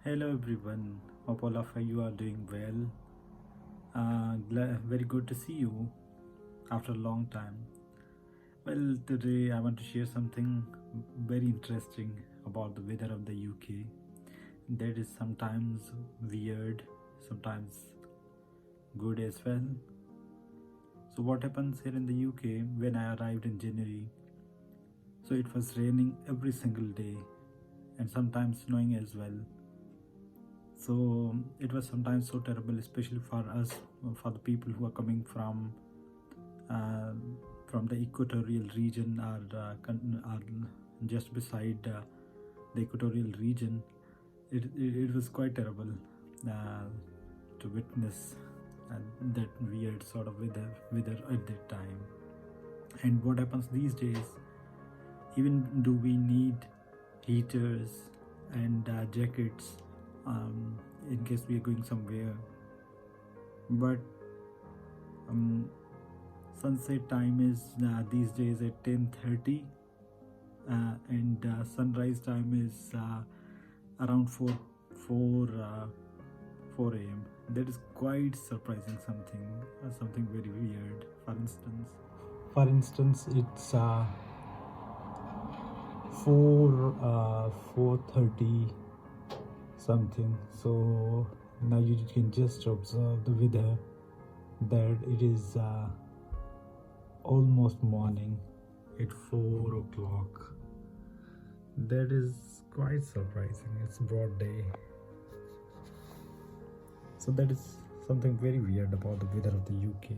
Hello everyone, hope all of you are doing well. Very good to see you after a long time. Well, today I want to share something very interesting about the weather of the UK. That is sometimes weird, sometimes good as well. So, what happens here in the UK when I arrived in January? So, it was raining every single day and sometimes snowing as well. So it was sometimes so terrible, especially for us, for the people who are coming uh, from the equatorial region or just beside the equatorial region. It was quite terrible uh, to witness that weird sort of weather at that time. And what happens these days? Even do we need heaters and jackets in case we are going somewhere, but um, sunset time is these days at 10:30, and sunrise time is around 4 a.m. That is quite surprising, something very weird. For instance, it's 4:30 something. So now you can just observe the weather that it is almost morning at 4 o'clock. That is quite surprising. It's broad day. So that is something very weird about the weather of the UK.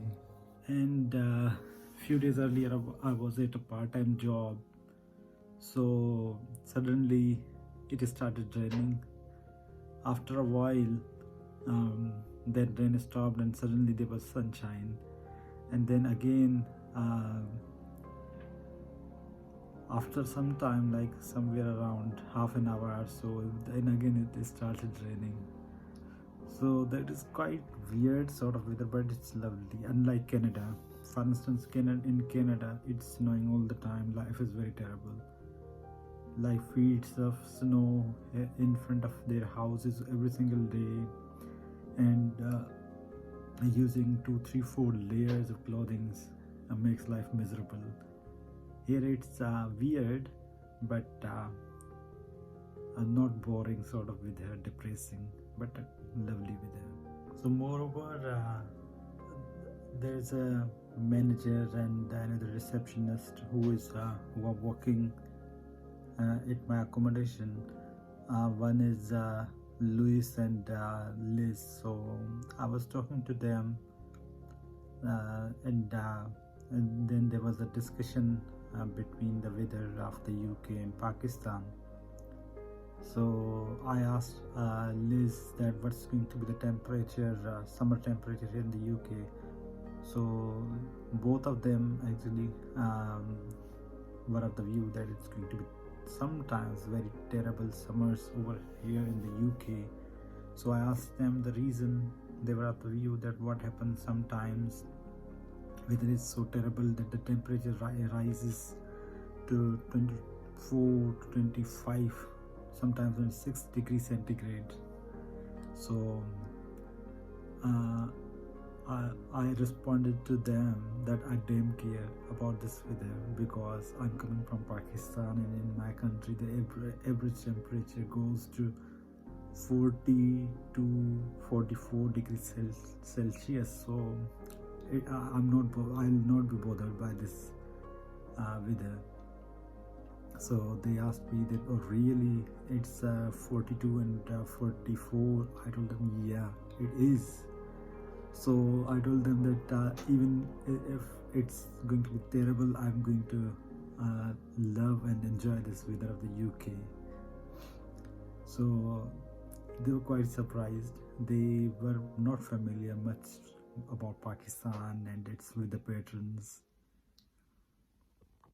And few days earlier, I was at a part-time job. So suddenly it started raining. After a while, then rain stopped and suddenly there was sunshine. And then again, after some time, like somewhere around half an hour or so, then again it started raining. So that is quite weird sort of weather, but it's lovely. Unlike Canada, for instance, in Canada, it's snowing all the time. Life is very terrible. Like feet of snow in front of their houses every single day, and using 2 3 4 layers of clothing makes life miserable. Here it's weird, but not boring sort of weather, depressing, but lovely weather. So moreover, there's a manager and another receptionist who are working at my accommodation. One is Louis and Liz. So I was talking to them, and then there was a discussion between the weather of the UK and Pakistan. So I asked Liz that what's going to be the temperature, summer temperature here in the UK. So both of them actually were of the view that it's going to be sometimes very terrible summers over here in the UK. So I asked them the reason. They were of the view that what happens sometimes weather is so terrible that the temperature rises to 24 to 25, sometimes 26 degrees centigrade. So I responded to them that I damn care about this weather because I'm coming from Pakistan, and in my country the average temperature goes to 40 to 44 degrees Celsius. So I'll not be bothered by this weather. So they asked me that, oh really, it's 42 and 44. I told them, yeah, it is. So I told them that even if it's going to be terrible, I'm going to love and enjoy this weather of the UK. So they were quite surprised. They were not familiar much about Pakistan and its weather patterns.